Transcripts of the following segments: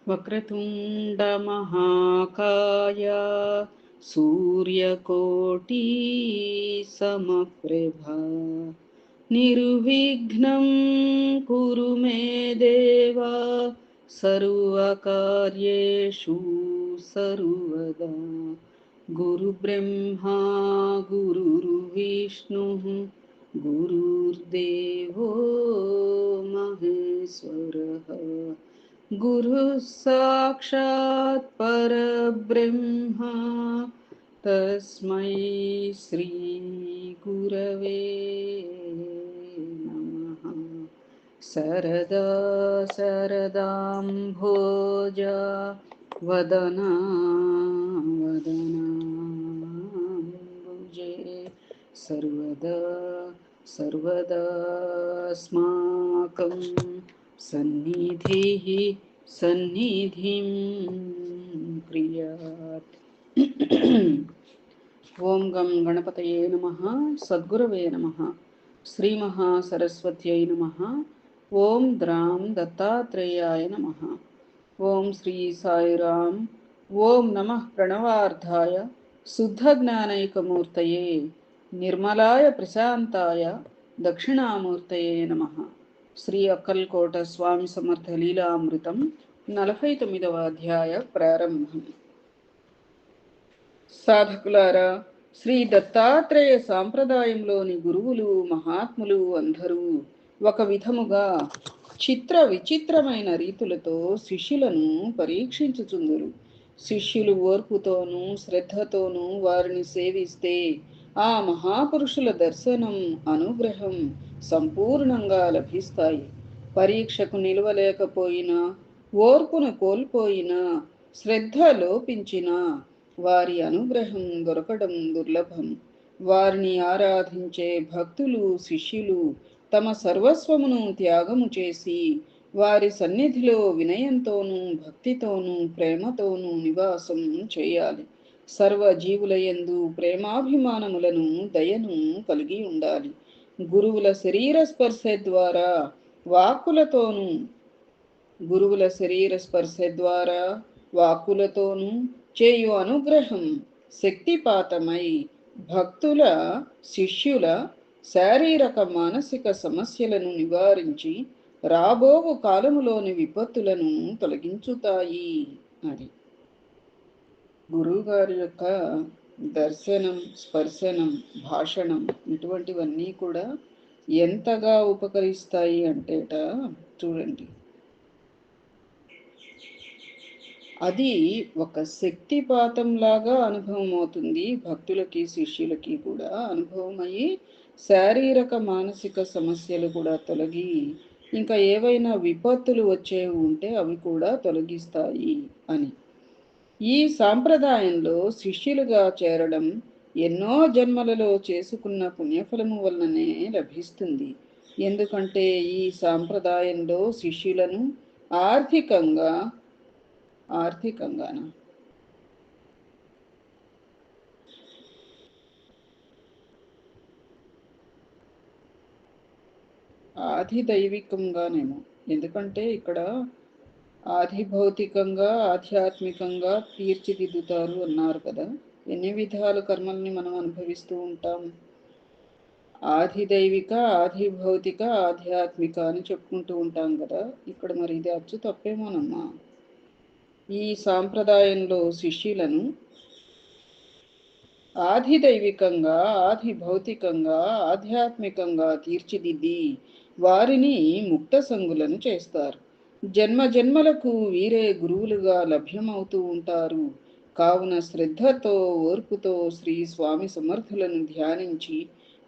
వక్రతుండ మహాకాయ సూర్యకోటి సమప్రభ నిర్విఘ్నం కురు మే దేవా సర్వకార్యేషు సర్వదా గురుబ్రహ్మా గురుర్విష్ణుః గురుర్దేవో మహేశ్వరః గురుః సాక్షాత్ పరబ్రహ్మ తస్మై శ్రీ గురవే నమః. శరదా శరదాంభోజ వదనా వదనాంబుజే సర్వదా సర్వదాస్మాకం సన్నిధిః సన్నిధిం క్రియాత్. ఓం గం గణపతయే నమః. సద్గురవే నమః. శ్రీ మహాసరస్వత్యై నమః. ఓం ద్రాం దత్తాత్రేయాయ నమః. ఓం శ్రీ సాయిరామ్. ఓం నమః ప్రణవార్థాయ శుద్ధ జ్ఞానైకమూర్తయే నిర్మలాయ ప్రశాంతాయ దక్షిణామూర్తయే నమః. శ్రీ అక్కల్కోట స్వామి సమర్థ లీలామృతం 49వ అధ్యాయ ప్రారంభం. సాధకులారా, శ్రీ దత్తాత్రేయ సాంప్రదాయంలోని గురువులు మహాత్ములు అందరూ ఒక విధముగా చిత్ర విచిత్రమైన రీతులతో శిష్యులను పరీక్షించుచుందురు. శిష్యులు ఓర్పుతోనూ శ్రద్ధతోనూ వారిని సేవిస్తే ఆ మహాపురుషుల దర్శనం అనుగ్రహం సంపూర్ణంగా లభిస్తాయి. పరీక్షకు నిలవలేకపోయినా, ఓర్పును కోల్పోయినా, శ్రద్ధ లోపించినా వారి అనుగ్రహం దొరకడం దుర్లభం. వారిని ఆరాధించే భక్తులు శిష్యులు తమ సర్వస్వమును త్యాగము చేసి వారి సన్నిధిలో వినయంతోనూ భక్తితోనూ ప్రేమతోనూ నివాసం చేయాలి. సర్వజీవులయందు ప్రేమాభిమానములను దయను కలిగి ఉండాలి. గురువుల శరీర స్పర్శ ద్వారా వాక్కులతోనూ చేయు అనుగ్రహం శక్తిపాతమై భక్తుల శిష్యుల శారీరక మానసిక సమస్యలను నివారించి రాబోవు కాలములోని విపత్తులను తొలగించుతాయి. అది గురువుగారి యొక్క దర్శనం, స్పర్శనం, భాషణం ఇటువంటివన్నీ కూడా ఎంతగా ఉపకరిస్తాయి అంటేట చూడండి, అది ఒక శక్తిపాతంలాగా అనుభవం అవుతుంది. భక్తులకి శిష్యులకి కూడా అనుభవం అయ్యి శారీరక మానసిక సమస్యలు కూడా తొలగి ఇంకా ఏవైనా విపత్తులు వచ్చేవి ఉంటే అవి కూడా తొలగిస్తాయి అని. ఈ సాంప్రదాయంలో శిష్యులుగా చేరడం ఎన్నో జన్మలలో చేసుకున్న పుణ్యఫలము వలననే లభిస్తుంది. ఎందుకంటే ఈ సాంప్రదాయంలో శిష్యులను ఆధిదైవికంగానేమో, ఎందుకంటే ఇక్కడ ఆధిభౌతికంగా ఆధ్యాత్మికంగా తీర్చిదిద్దుతారు అన్నారు కదా. ఎన్ని విధాల కర్మల్ని మనం అనుభవిస్తూ ఉంటాం. ఆధిదైవిక, ఆధిభౌతిక, ఆధ్యాత్మిక అని చెప్పుకుంటూ ఉంటాం కదా. ఇక్కడ మరి ఇది అచ్చు తప్పేమోనమ్మా. ఈ సాంప్రదాయంలో శిష్యులను ఆధిదైవికంగా, ఆధిభౌతికంగా, ఆధ్యాత్మికంగా తీర్చిదిద్ది వారిని ముక్త సంగులను చేస్తారు. జన్మ జన్మలకు వీరే గురువులుగా లభ్యమవుతూ ఉంటారు. కావున శ్రద్ధతో ఓర్పుతో శ్రీ స్వామి సమర్థులను ధ్యానించి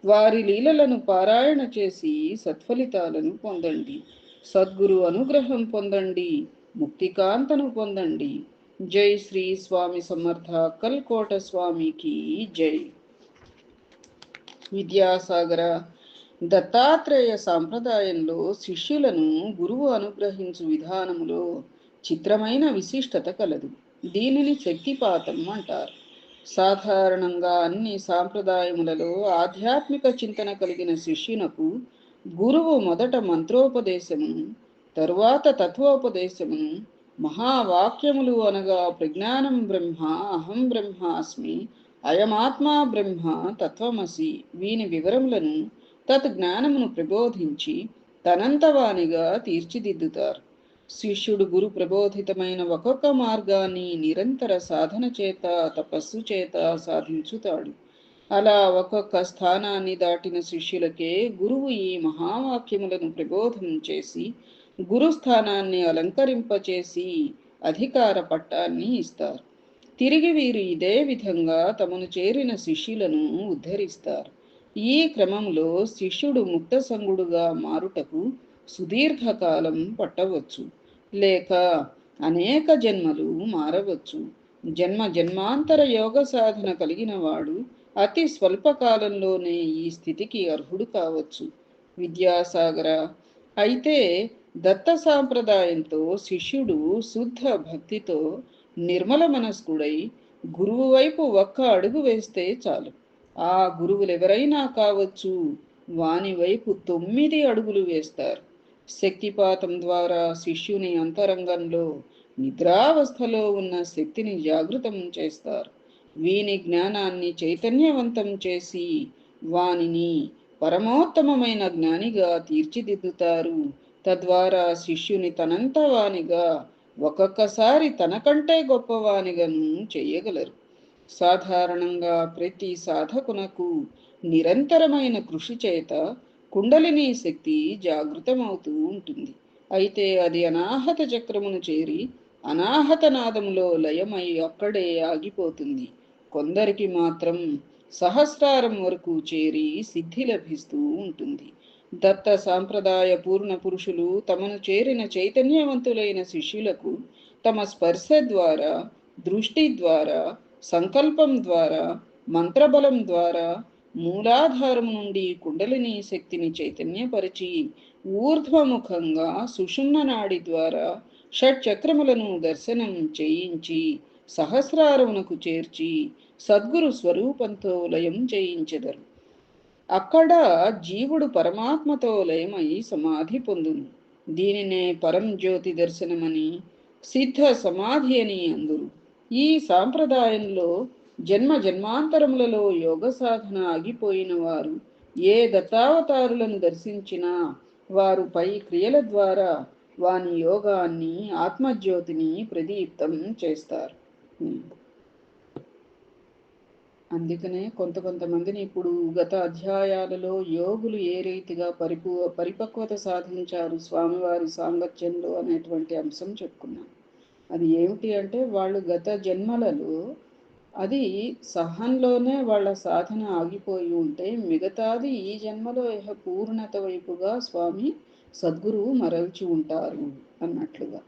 వారి లీలలను పారాయణ చేసి సత్ఫలితాలను పొందండి. సద్గురు అనుగ్రహం పొందండి. ముక్తికాంతను పొందండి. జై శ్రీ స్వామి సమర్థ అక్కల్కోట స్వామికి జై. విద్యాసాగర దత్తాత్రేయ సాంప్రదాయంలో శిష్యులను గురువు అనుగ్రహించు విధానములో చిత్రమైన విశిష్టత కలదు. దీనిని శక్తిపాతం అంటారు. సాధారణంగా అన్ని సాంప్రదాయములలో ఆధ్యాత్మిక చింతన కలిగిన శిష్యునకు గురువు మొదట మంత్రోపదేశమును, తరువాత తత్వోపదేశమును, మహావాక్యములు అనగా ప్రజ్ఞానం బ్రహ్మ, అహం బ్రహ్మాస్మి, అయమాత్మా బ్రహ్మ, తత్వమసి వీని వివరములను తత్ జ్ఞానమును ప్రబోధించి తనంతవానిగా తీర్చిదిద్దుతారు. శిష్యుడు గురు ప్రబోధితమైన ఒక్కొక్క మార్గాన్ని నిరంతర సాధన చేత, తపస్సు చేత సాధించుతాడు. అలా ఒక్కొక్క స్థానాన్ని దాటిన శిష్యులకే గురువు ఈ మహావాక్యములను ప్రబోధం చేసి గురుస్థానాన్ని అలంకరింపచేసి అధికార పట్టాన్ని ఇస్తారు. తిరిగి వీరు ఇదే విధంగా తమను చేరిన శిష్యులను ఉద్ధరిస్తారు. ఈ క్రమంలో శిష్యుడు ముక్తసంగుడుగా మారుటకు సుదీర్ఘకాలం పట్టవచ్చు, లేక అనేక జన్మలు మారవచ్చు. జన్మ జన్మాంతర యోగ సాధన కలిగిన వాడు అతి స్వల్పకాలంలోనే ఈ స్థితికి అర్హుడు కావచ్చు. విద్యాసాగర, అయితే దత్త సాంప్రదాయంతో శిష్యుడు శుద్ధ భక్తితో నిర్మల మనస్కుడై గురువు వైపు ఒక్క అడుగు వేస్తే చాలు. ఆ గురువులెవరైనా కావచ్చు, వాని వైపు 9 అడుగులు వేస్తారు. శక్తిపాతం ద్వారా శిష్యుని అంతరంగంలో నిద్రావస్థలో ఉన్న శక్తిని జాగృతం చేస్తారు. వీని జ్ఞానాన్ని చైతన్యవంతం చేసి వానిని పరమోత్తమమైన జ్ఞానిగా తీర్చిదిద్దుతారు. తద్వారా శిష్యుని తనంత వానిగా, ఒక్కొక్కసారి తనకంటే గొప్పవానిగాను చెయ్యగలరు. సాధారణంగా ప్రతి సాధకునకు నిరంతరమైన కృషి చేత కుండలిని శక్తి జాగృతమవుతూ ఉంటుంది. అయితే అది అనాహత చక్రమును చేరి అనాహత నాదములో లయమై అక్కడే ఆగిపోతుంది. కొందరికి మాత్రం సహస్రారం వరకు చేరి సిద్ధి లభిస్తూ ఉంటుంది. దత్త సాంప్రదాయ పూర్ణ పురుషులు తమను చేరిన చైతన్యవంతులైన శిష్యులకు తమ స్పర్శ ద్వారా, దృష్టి ద్వారా, సంకల్పం ద్వారా, మంత్రబలం ద్వారా మూలాధారం నుండి కుండలిని శక్తిని చైతన్యపరిచి ఊర్ధ్వముఖంగా సుషుమ్న నాడి ద్వారా షట్చక్రములను దర్శనం చేయించి సహస్రారమునకు చేర్చి సద్గురు స్వరూపంతో లయం చేయించెదరు. అక్కడ జీవుడు పరమాత్మతో లయమై సమాధి పొందును. దీనినే పరంజ్యోతి దర్శనమని, సిద్ధ సమాధి అని అందురు. ఈ సాంప్రదాయంలో జన్మ జన్మాంతరములలో యోగ సాధన ఆగిపోయిన వారు ఏ దత్తావతారులను దర్శించినా వారు పై క్రియల ద్వారా వాని యోగాన్ని, ఆత్మజ్యోతిని ప్రదీప్తం చేస్తారు. అందుకనే కొంతమందిని ఇప్పుడు గత అధ్యాయాలలో యోగులు ఏ రీతిగా పరిపక్వత సాధించారు స్వామివారి సాంగత్యంలో అనేటువంటి అంశం చెప్పుకున్నాం. అది ఏమిటి అంటే, వాళ్ళు గత జన్మలలో అది సహంలోనే వాళ్ళ సాధన ఆగిపోయి ఉంటే మిగతాది ఈ జన్మలో పూర్ణత వైపుగా స్వామి సద్గురువు మరల్చి ఉంటారు అన్నట్లుగా.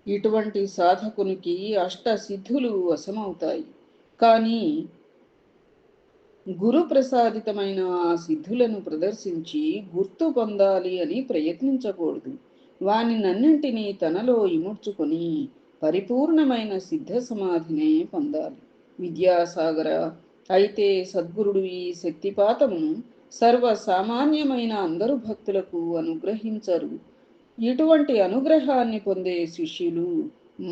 ఇటువంటి సాధకునికి అష్ట సిద్ధులు వశమవుతాయి. కానీ గురు ప్రసాదితమైన ఆ సిద్ధులను ప్రదర్శించి గుర్తు పొందాలి అని ప్రయత్నించకూడదు. వానినన్నింటినీ తనలో ఇముడ్చుకొని పరిపూర్ణమైన సిద్ధ సమాధినే పొందాలి. విద్యాసాగర, అయితే సద్గురుడు ఈ శక్తిపాతమును సర్వసామాన్యమైన అందరు భక్తులకు అనుగ్రహించరు. ఇటువంటి అనుగ్రహాన్ని పొందే శిష్యులు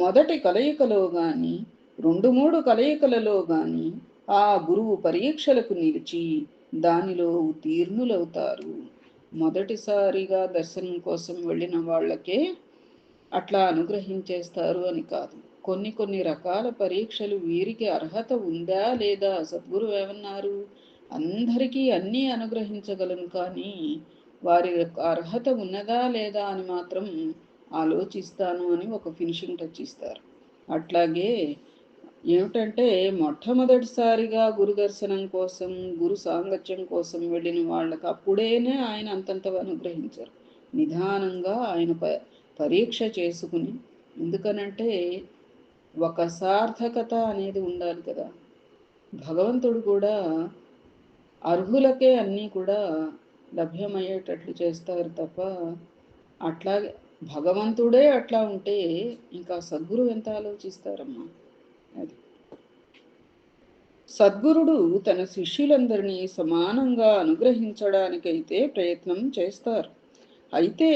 మొదటి కలయికలో గాని, 2-3 కలయికలలో గాని ఆ గురువు పరీక్షలకు నిలిచి దానిలో ఉత్తీర్ణులవుతారు. మొదటిసారిగా దర్శనం కోసం వెళ్ళిన వాళ్ళకే అట్లా అనుగ్రహించేస్తారు అని కాదు. కొన్ని రకాల పరీక్షలు వీరికి అర్హత ఉందా లేదా, సద్గురు ఏమన్నారు, అందరికీ అన్నీ అనుగ్రహించగలను, కానీ వారి యొక్క అర్హత ఉన్నదా లేదా అని మాత్రం ఆలోచిస్తాను అని ఒక ఫినిషింగ్ టచ్ ఇస్తారు. అట్లాగే ఏమిటంటే, మొట్టమొదటిసారిగా గురు దర్శనం కోసం, గురు సాంగత్యం కోసం వెళ్ళిన వాళ్ళకి అప్పుడేనే ఆయన అంతంత అనుగ్రహించారు. నిదానంగా ఆయన పరీక్ష చేసుకుని, ఎందుకనంటే ఒక సార్థకత అనేది ఉండాలి కదా. భగవంతుడు కూడా అర్హులకే అన్నీ కూడా లభ్యమయ్యేటట్లు చేస్తారు తప్ప, అట్లాగే భగవంతుడే అట్లా ఉంటే ఇంకా సద్గురు ఎంత ఆలోచిస్తారమ్మా. అది సద్గురుడు తన శిష్యులందరినీ సమానంగా అనుగ్రహించడానికైతే ప్రయత్నం చేస్తారు. అయితే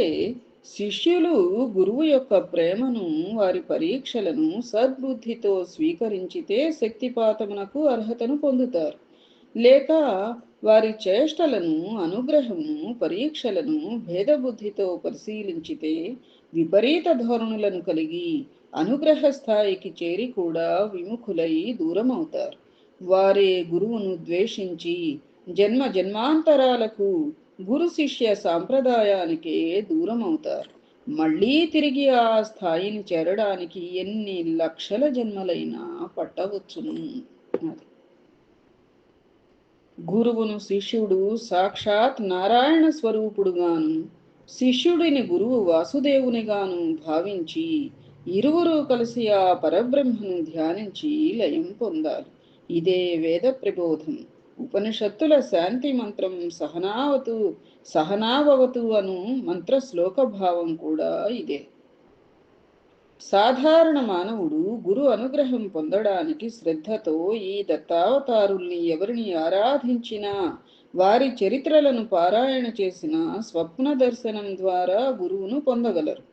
శిష్యులు గురువు యొక్క ప్రేమను, వారి పరీక్షలను సద్బుద్ధితో స్వీకరించితే శక్తిపాతమునకు అర్హతను పొందుతారు. లేక వారి చేష్టలను, అనుగ్రహమును, పరీక్షలను భేదబుద్ధితో పరిశీలించితే విపరీత ధోరణులను కలిగి అనుగ్రహ స్థాయికి చేరి కూడా విముఖులై దూరమవుతారు. వారే గురువును ద్వేషించి జన్మ జన్మాంతరాలకు గురు శిష్య సాంప్రదాయానికే దూరమవుతారు. మళ్ళీ తిరిగి ఆ స్థాయిని చేరడానికి ఎన్ని లక్షల జన్మలైనా పట్టవచ్చును. అది గురువును శిష్యుడు సాక్షాత్ నారాయణ స్వరూపుడుగాను, శిష్యుడిని గురువు వాసుదేవునిగాను భావించి ఇరువురు కలిసి ఆ పరబ్రహ్మను ధ్యానించి లయం పొందాలి. ఇదే వేద ప్రబోధం. ఉపనిషత్తుల శాంతి మంత్రం సహనావతు అను మంత్ర శ్లోక భావం కూడా ఇదే. సాధారణ మానవుడు గురు అనుగ్రహం పొందడానికి శ్రద్ధతో ఈ దత్తావతారుల్ని ఎవరిని ఆరాధించినా, వారి చరిత్రలను పారాయణ చేసిన స్వప్న దర్శనం ద్వారా గురువును పొందగలరు.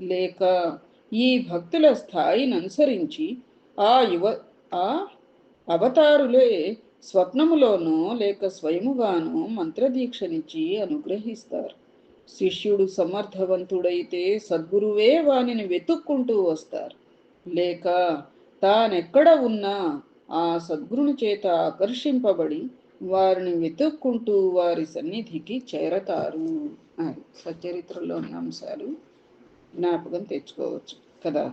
లేక ఈ భక్తుల స్థాయిని అనుసరించి ఆ అవతారులే స్వప్నములోనో లేక స్వయముగానో మంత్రదీక్షనిచ్చి అనుగ్రహిస్తారు. శిష్యుడు సమర్థవంతుడైతే సద్గురువే వానిని వెతుక్కుంటూ వస్తారు. లేక తానెక్కడ ఉన్నా ఆ సద్గురుని చేత ఆకర్షింపబడి వారిని వెతుక్కుంటూ వారి సన్నిధికి చేరతారు. అది సచ్చరిత్రలోని అంశాలు జ్ఞాపకం తెచ్చుకోవచ్చు కదా.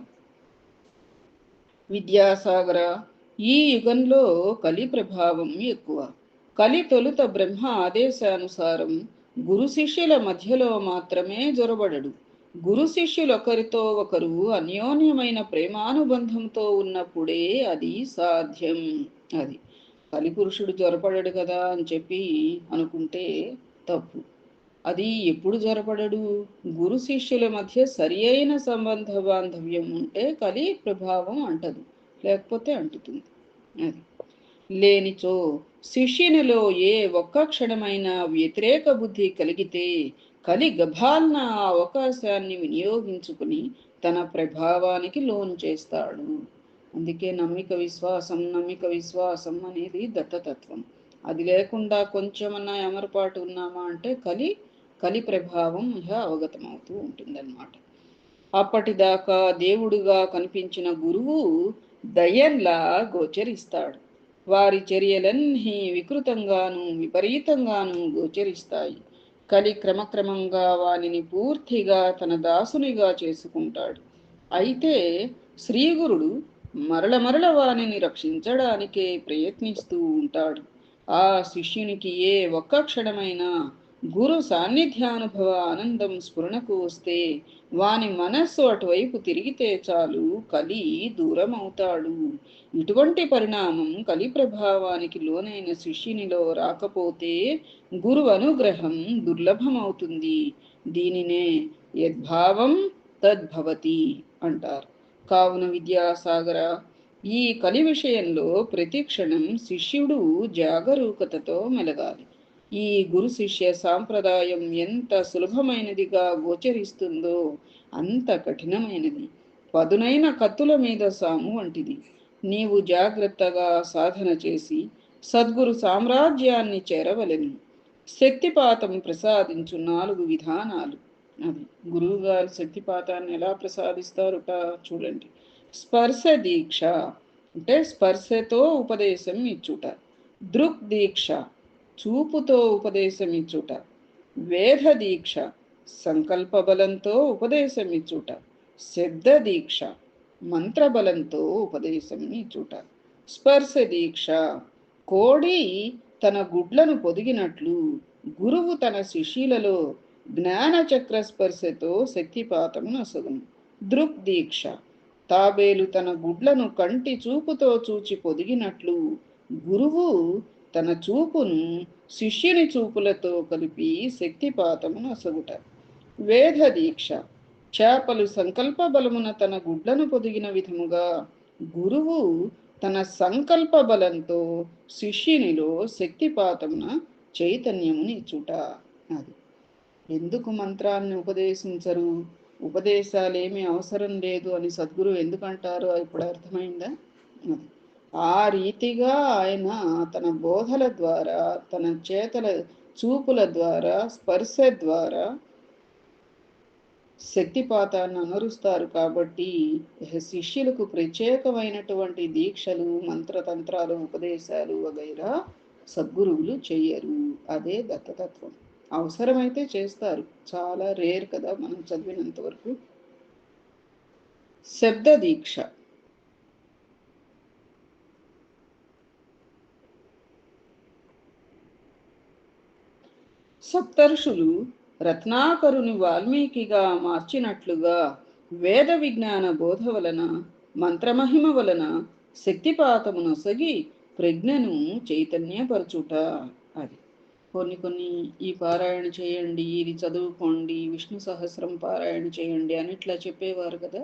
విద్యాసాగర, ఈ యుగంలో కలి ప్రభావం ఎక్కువ. కలి తొలుత బ్రహ్మ ఆదేశానుసారం గురు శిష్యుల మధ్యలో మాత్రమే జొరబడడు. గురు శిష్యులు ఒకరితో ఒకరు అన్యోన్యమైన ప్రేమానుబంధంతో ఉన్నప్పుడే అది సాధ్యం. అది కలిపురుషుడు జొరపడడు కదా అని చెప్పి అనుకుంటే తప్పు. అది ఎప్పుడు జొరపడడు? గురు శిష్యుల మధ్య సరి అయిన సంబంధ బాంధవ్యం ఉంటే కలి ప్రభావం అంటదు, లేకపోతే అంటుతుంది. అది లేనిచో శిష్యునిలో ఏ ఒక్క క్షణమైన వ్యతిరేక బుద్ధి కలిగితే కలి గభాల్న ఆ అవకాశాన్ని వినియోగించుకుని తన ప్రభావానికి లోను చేస్తాడు. అందుకే నమ్మిక విశ్వాసం అనేది దత్తతత్వం. అది లేకుండా కొంచెమన్నా ఎమరపాటు ఉన్నామా అంటే కలి ప్రభావం అవగతమవుతూ ఉంటుందన్నమాట. అప్పటిదాకా దేవుడుగా కనిపించిన గురువు దయ్యంలా గోచరిస్తాడు. వారి చర్యలన్నీ వికృతంగాను విపరీతంగాను గోచరిస్తాయి. కలి క్రమక్రమంగా వానిని పూర్తిగా తన దాసునిగా చేసుకుంటాడు. అయితే శ్రీగురుడు మరల వానిని రక్షించడానికే ప్రయత్నిస్తూ ఉంటాడు. ఆ శిష్యునికి ఏ ఒక్క క్షణమైనా గురు సాన్నిధ్యానుభవ ఆనందం స్ఫురణకు వస్తే వాని మనస్సు అటువైపు తిరిగితే చాలు కలి దూరమవుతాడు. ఇటువంటి పరిణామం కలి ప్రభావానికి లోనైన శిష్యునిలో రాకపోతే గురు అనుగ్రహం దుర్లభమవుతుంది. దీనినే యద్భావం తద్భవతి అంటారు. కావున విద్యాసాగర, ఈ కలి విషయంలో ప్రతిక్షణం శిష్యుడు జాగరూకతతో మెలగాలి. ఈ గురు శిష్య సాంప్రదాయం ఎంత సులభమైనదిగా గోచరిస్తుందో అంత కఠినమైనది. పదునైన కత్తుల మీద సాము వంటిది. నీవు జాగ్రత్తగా సాధన చేసి సద్గురు సామ్రాజ్యాన్ని చేరవలెను. శక్తిపాతం ప్రసాదించు 4 విధానాలు. అది గురువుగారు శక్తిపాతాన్ని ఎలా ప్రసాదిస్తారుట చూడండి. స్పర్శ దీక్ష అంటే స్పర్శతో ఉపదేశం ఇచ్చుట. దృక్ దీక్ష చూపుతో ఉపదేశం ఇచ్చుట. వేద దీక్ష సంకల్ప బలంతో ఉపదేశం ఇచ్చుట. శబ్ద దీక్ష మంత్రబలంతో ఉపదేశం ఇచ్చుట. స్పర్శ దీక్ష కోడి తన గుడ్లను పొదిగినట్లు గురువు తన శిష్యులలో జ్ఞానచక్ర స్పర్శతో శక్తిపాతము నొసగును. దృక్ దీక్ష తాబేలు తన గుడ్లను కంటి చూపుతో చూచి పొదిగినట్లు గురువు తన చూపును శిష్యుని చూపులతో కలిపి శక్తిపాతము నొసగుట. వేద దీక్ష చేపలు సంకల్ప బలమున తన గుడ్లను పొదిగిన విధముగా గురువు తన సంకల్ప బలంతో శిష్యునిలో శక్తిపాతమున చైతన్యమునిచ్చుట. అది ఎందుకు మంత్రాన్ని ఉపదేశించరు, ఉపదేశాలేమీ అవసరం లేదు అని సద్గురు ఎందుకంటారో ఇప్పుడు అర్థమైందా? ఆ రీతిగా ఆయన తన బోధల ద్వారా, తన చేతల చూపుల ద్వారా, స్పర్శ ద్వారా శక్తిపాతాన్ని అనరుస్తారు. కాబట్టి శిష్యులకు ప్రత్యేకమైనటువంటి దీక్షలు, మంత్రతంత్రాలు, ఉపదేశాలు వగైరా సద్గురువులు చెయ్యరు. అదే దత్తతత్వం. అవసరమైతే చేస్తారు, చాలా రేర్ కదా మనం చదివినంత వరకు. శబ్ద దీక్ష. సప్తర్షులు రత్నాకరుని వాల్మీకిగా మార్చినట్లుగా వేద విజ్ఞాన బోధ వలన, మంత్రమహిమ వలన శక్తిపాతమునొసగి ప్రజ్ఞను చైతన్యపరచుట. అది కొన్ని ఈ పారాయణ చేయండి, ఇది చదువుకోండి, విష్ణు సహస్రం పారాయణ చేయండి అని ఇట్లా చెప్పేవారు కదా.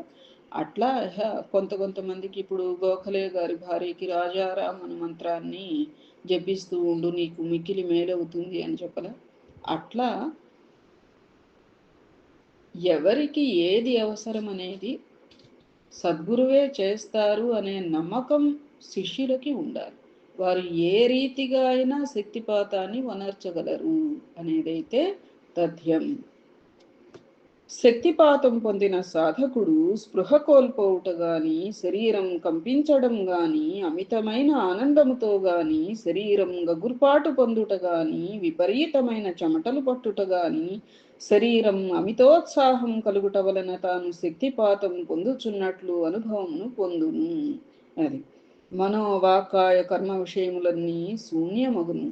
అట్లా కొంతమందికి ఇప్పుడు గోఖలే గారి భార్యకి రాజారాం అనే మంత్రాన్ని జపిస్తూ ఉండు, నీకు మిక్కిలి మేలవుతుంది అని చెప్పలా. అట్లా ఎవరికి ఏది అవసరం అనేది సద్గురువే చేస్తారు అనే నమ్మకం శిష్యులకి ఉండాలి. వారు ఏ రీతిగా అయినా శక్తిపాతాన్ని వనర్చగలరు అనేదైతే తథ్యం. శక్తిపాతం పొందిన సాధకుడు స్పృహ కోల్పోవుట గాని, శరీరం కంపించడం గాని, అమితమైన ఆనందముతో గాని, శరీరం గగుర్పాటు పొందుట గాని, విపరీతమైన చెమటలు పట్టుట గాని, శరీరం అమితోత్సాహం కలుగుట వలన తాను శక్తిపాతం పొందుచున్నట్లు అనుభవమును పొందును. అది మనోవాకాయ కర్మ విషయములన్నీ శూన్యమగును.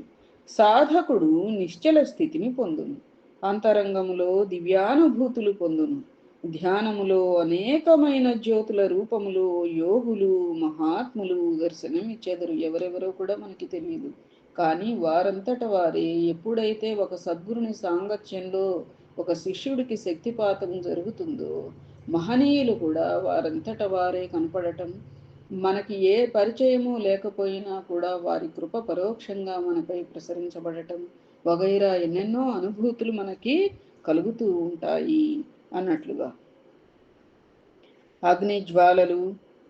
సాధకుడు నిశ్చల స్థితిని పొందును. అంతరంగములో దివ్యానుభూతులు పొందును. ధ్యానములో అనేకమైన జ్యోతుల రూపములో యోగులు, మహాత్ములు దర్శనమిచ్చెదరు. ఎవరెవరో కూడా మనకి తెలియదు, కానీ వారంతట వారే ఎప్పుడైతే ఒక సద్గురుని సాంగత్యంలో ఒక శిష్యుడికి శక్తిపాతం జరుగుతుందో, మహనీయులు కూడా వారంతట వారే కనపడటం, మనకి ఏ పరిచయము లేకపోయినా కూడా వారి కృప పరోక్షంగా మనపై ప్రసరించబడటం వగైరా ఎన్నెన్నో అనుభూతులు మనకి కలుగుతూ ఉంటాయి అన్నట్లుగా. అగ్ని జ్వాలలు,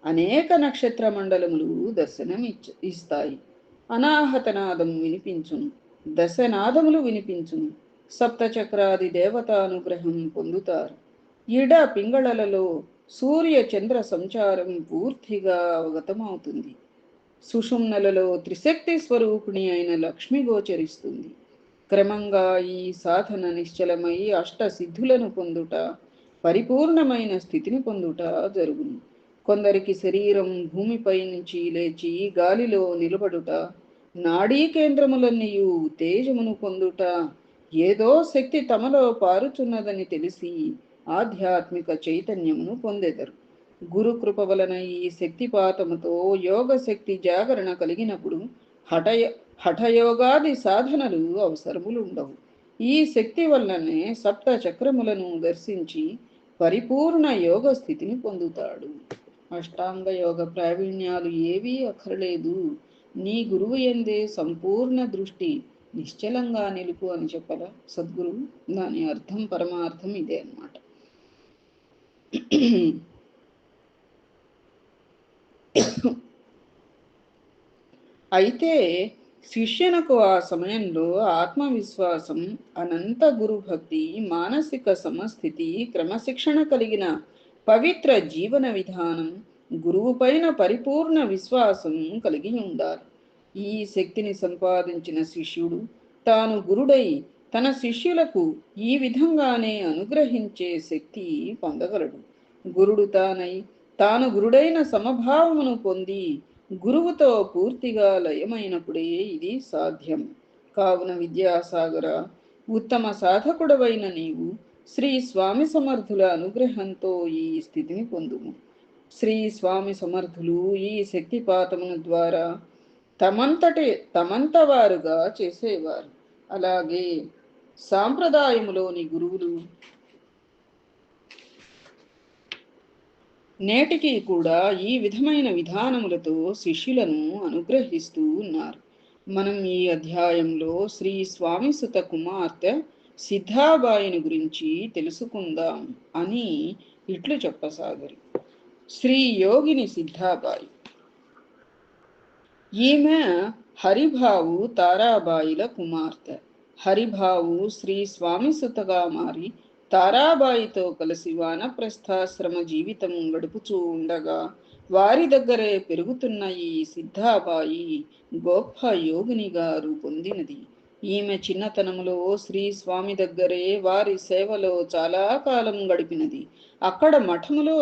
అనేక నక్షత్ర మండలములు దర్శనం ఇస్తాయి. అనాహతనాదం వినిపించును, దశనాదములు వినిపించును. సప్తచక్రాది దేవతానుగ్రహం పొందుతారు. ఇడ పింగళలలో సూర్య చంద్ర సంచారం పూర్తిగా అవగతమవుతుంది. సుషుమ్నలలో త్రిశక్తి స్వరూపిణి అయిన లక్ష్మి గోచరిస్తుంది. క్రమంగా ఈ సాధన నిశ్చలమై అష్టసిద్ధులను పొందుట, పరిపూర్ణమైన స్థితిని పొందుట జరుగును. కొందరికి శరీరం భూమిపై నుంచి లేచి గాలిలో నిలబడుట, నాడీ కేంద్రములన్నీయు తేజమును పొందుట, ఏదో శక్తి తమలో పారుచున్నదని తెలిసి ఆధ్యాత్మిక చైతన్యమును పొందెదరు. గురుకృప వలన ఈ శక్తిపాతముతో యోగ శక్తి జాగరణ కలిగినప్పుడు హఠయోగాది సాధనలు అవసరములుండవు. ఈ శక్తి వల్లనే సప్త చక్రములను దర్శించి పరిపూర్ణ యోగ స్థితిని పొందుతాడు. అష్టాంగ యోగ ప్రావీణ్యాలు ఏవీ అక్కర్లేదు, నీ గురువు ఎందే సంపూర్ణ దృష్టి నిశ్చలంగా నిలుపు అని చెప్పరా సద్గురు. దాని అర్థం, పరమార్థం ఇదే అన్నమాట. అయితే శిష్యునకు ఆ సమయంలో ఆత్మవిశ్వాసం, అనంత గురుభక్తి, మానసిక సమస్థితి, క్రమశిక్షణ కలిగిన పవిత్ర జీవన విధానం, గురువు పైన పరిపూర్ణ విశ్వాసం కలిగి ఉండాలి. ఈ శక్తిని సంపాదించిన శిష్యుడు తాను గురుడై తన శిష్యులకు ఈ విధంగానే అనుగ్రహించే శక్తి పొందగలడు. గురుడు తాను గురుడైన సమభావమును పొంది గురువుతో పూర్తిగా లయమైనప్పుడే ఇది సాధ్యం. కావున విద్యాసాగర, ఉత్తమ సాధకుడవైన నీవు శ్రీ స్వామి సమర్థుల అనుగ్రహంతో ఈ స్థితిని పొందుము. శ్రీ స్వామి సమర్థులు ఈ శక్తిపాతమును ద్వారా తమంత వారుగా చేసేవారు. అలాగే సాంప్రదాయములోని గురువులు నేటికి కూడా ఈ విధమైన విధానములతో శిష్యులను అనుగ్రహిస్తూ ఉన్నారు. మనం ఈ అధ్యాయంలో శ్రీ స్వామి సుత కుమార్తె సిద్ధాబాయిని గురించి తెలుసుకుందాం అని ఇట్లు చెప్పసాగరు. శ్రీ యోగిని సిద్ధాబాయి. ఈమె హరిభావు తారాబాయిల కుమార్తె. హరిభావు శ్రీ స్వామి సుతగా మారి తారాబాయితో కలిసి వానప్రస్థాశ్రమ జీవితం గడుపుచూ ఉండగా వారి దగ్గరే పెరుగుతున్న ఈ సిద్ధాబాయి గొప్ప యోగినిగా రూపొందినది. ఈమె చిన్నతనములో శ్రీ స్వామి దగ్గరే వారి సేవలో చాలా కాలం గడిపినది. అక్కడ మఠములో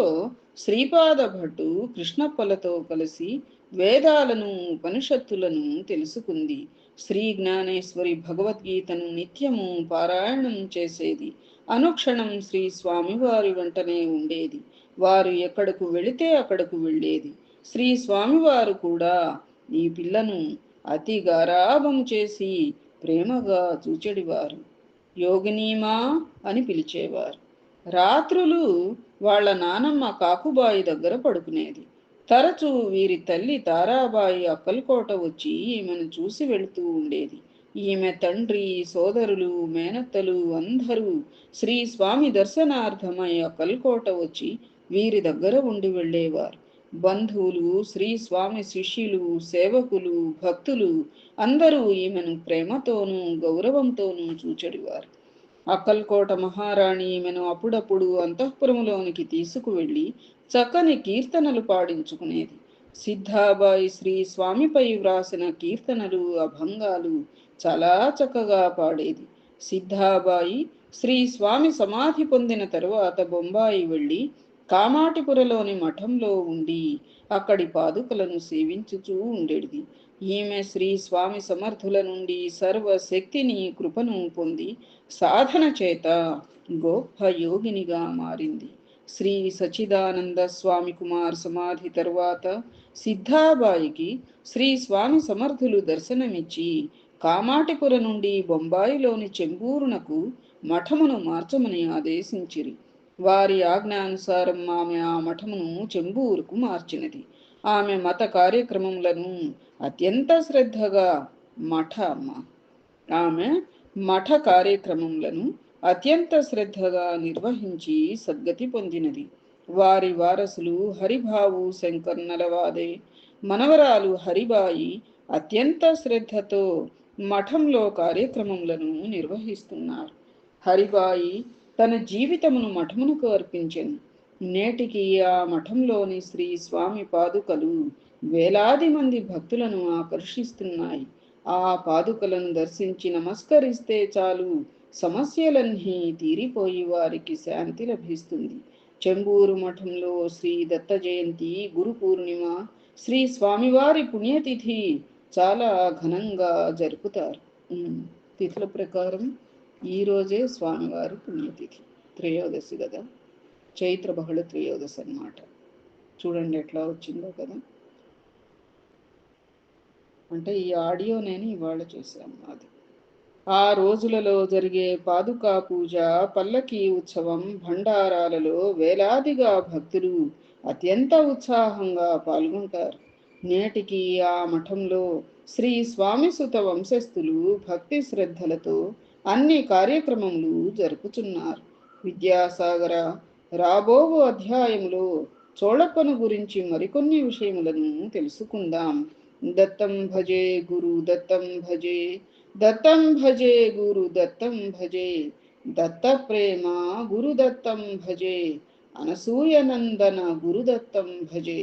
శ్రీపాద భట్టు కృష్ణప్పలతో కలిసి వేదాలను ఉపనిషత్తులను తెలుసుకుంది. శ్రీ జ్ఞానేశ్వరి భగవద్గీతను నిత్యము పారాయణం చేసేది. అనుక్షణం శ్రీ స్వామివారి వెంటనే ఉండేది. వారు ఎక్కడకు వెళితే అక్కడకు వెళ్ళేది. శ్రీ స్వామివారు కూడా ఈ పిల్లను అతి గారాభం చేసి ప్రేమగా చూచెడివారు. యోగినీమా అని పిలిచేవారు. రాత్రులు వాళ్ళ నానమ్మ కాకుబాయి దగ్గర పడుకునేది. తరచూ వీరి తల్లి తారాబాయి అక్కల్కోట వచ్చి ఈమెను చూసి వెళుతూ ఉండేది. ఈమె తండ్రి, సోదరులు, మేనత్తలు అందరూ శ్రీ స్వామి దర్శనార్థమై అక్కల్కోట వచ్చి వీరి దగ్గర ఉండి వెళ్ళేవారు. బంధువులు, శ్రీ స్వామి శిష్యులు, సేవకులు, భక్తులు అందరూ ఈమెను ప్రేమతోనూ గౌరవంతోనూ చూచెడివారు. అక్కల్కోట మహారాణి ఈమెను అప్పుడప్పుడు అంతఃపురములోనికి తీసుకువెళ్ళి చక్కని కీర్తనలు పాడించుకునేది. సిద్ధాబాయి శ్రీ స్వామిపై వ్రాసిన కీర్తనలు, అభంగాలు చాలా చక్కగా పాడేది. సిద్ధాబాయి శ్రీ స్వామి సమాధి పొందిన తరువాత బొంబాయి వెళ్ళి కామాటిపురలోని మఠంలో ఉండి అక్కడి పాదుకలను సేవించుచూ ఉండేది. ఈమె శ్రీ స్వామి సమర్థుల నుండి సర్వశక్తిని, కృపను పొంది సాధన చేత గొప్ప యోగినిగా మారింది. శ్రీ సచిదానంద స్వామి కుమార్ సమాధి తరువాత సిద్ధాబాయికి శ్రీ స్వామి సమర్థులు దర్శనమిచ్చి కామాటిపుర నుండి బొంబాయిలోని చెంబూరునకు మఠమును మార్చమని ఆదేశించిరి. వారి ఆజ్ఞానుసారం ఆమె ఆ మఠమును చెంబూరుకు మార్చినది. ఆమె మత కార్యక్రమములను అత్యంత శ్రద్ధగా ఆమె మఠ కార్యక్రమములను అత్యంత శ్రద్ధగా నిర్వహించి సద్గతి పొందినది. వారి వారసులు హరిభావు శంకర్ నలవాదే, మనవరాలు హరిబాయి అత్యంత శ్రద్ధతో మఠంలో కార్యక్రమములను నిర్వహిస్తున్నారు. హరిబాయి తన జీవితమును మఠమునకు అర్పించెను. నేటికి ఆ మఠంలోని శ్రీ స్వామి పాదుకలు వేలాది మంది భక్తులను ఆకర్షిస్తున్నాయి. ఆ పాదుకలను దర్శించి నమస్కరిస్తే చాలు, సమస్యలన్నీ తీరిపోయి వారికి శాంతి లభిస్తుంది. చెంబూరు మఠంలో శ్రీ దత్త జయంతి, గురు పూర్ణిమ, శ్రీ స్వామివారి పుణ్యతిథి చాలా ఘనంగా జరుపుతారు. తిథుల ప్రకారం ఈరోజే స్వామివారి పుణ్యతిథి, త్రయోదశి కదా, చైత్ర బహుళ త్రయోదశి అన్నమాట. చూడండి ఎట్లా వచ్చిందో కదా. అంటే ఈ ఆడియో నేను ఇవాళ చేశాను. అది ఆ రోజులలో జరిగే పాదుకా పూజ, పల్లకీ ఉత్సవం, భండారాలలో వేలాదిగా భక్తులు అత్యంత ఉత్సాహంగా పాల్గొంటారు. నేటికి ఆ మఠంలో శ్రీ స్వామి సుత వంశస్థులు భక్తి శ్రద్ధలతో అన్ని కార్యక్రమములు జరుపుచున్నారు. విద్యాసాగర రాబోవు అధ్యాయములో చోళప్పను గురించి మరికొన్ని విషయములను తెలుసుకుందాం. దత్తం భజే గురు దత్తం భజే, దత్తం భజే గురు దత్తం భజే, దత్త ప్రేమ గురుదత్తం భజే, అనసూయనందన గురుదత్తం భజే.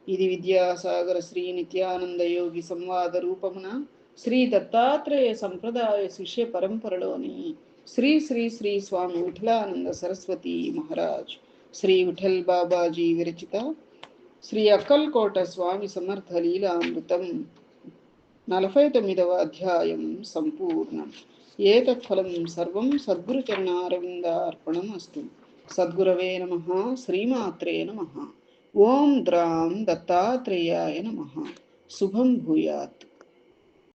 ఇది విద్యాసాగర శ్రీ నిత్యానంద యోగి సంవాద రూపమున శ్రీ దత్తాత్రేయ సంప్రదాయ శిష్య పరంపరలోని శ్రీ శ్రీ శ్రీ స్వామి విఠలానంద సరస్వతి మహారాజ్, శ్రీ విఠల్ బాబాజీ విరచిత శ్రీ అక్కల్కోట స్వామి సమర్థ లీలామృతం 49వ అధ్యాయం సంపూర్ణం. ఏతత్ఫలం సర్వం సద్గురు చరణారవిందార్పణమస్తు. సద్గురవే నమః. శ్రీమాత్రే నమః. ఓం ద్రాం దత్తాత్రేయాయ నమః. శుభం భూయాత్.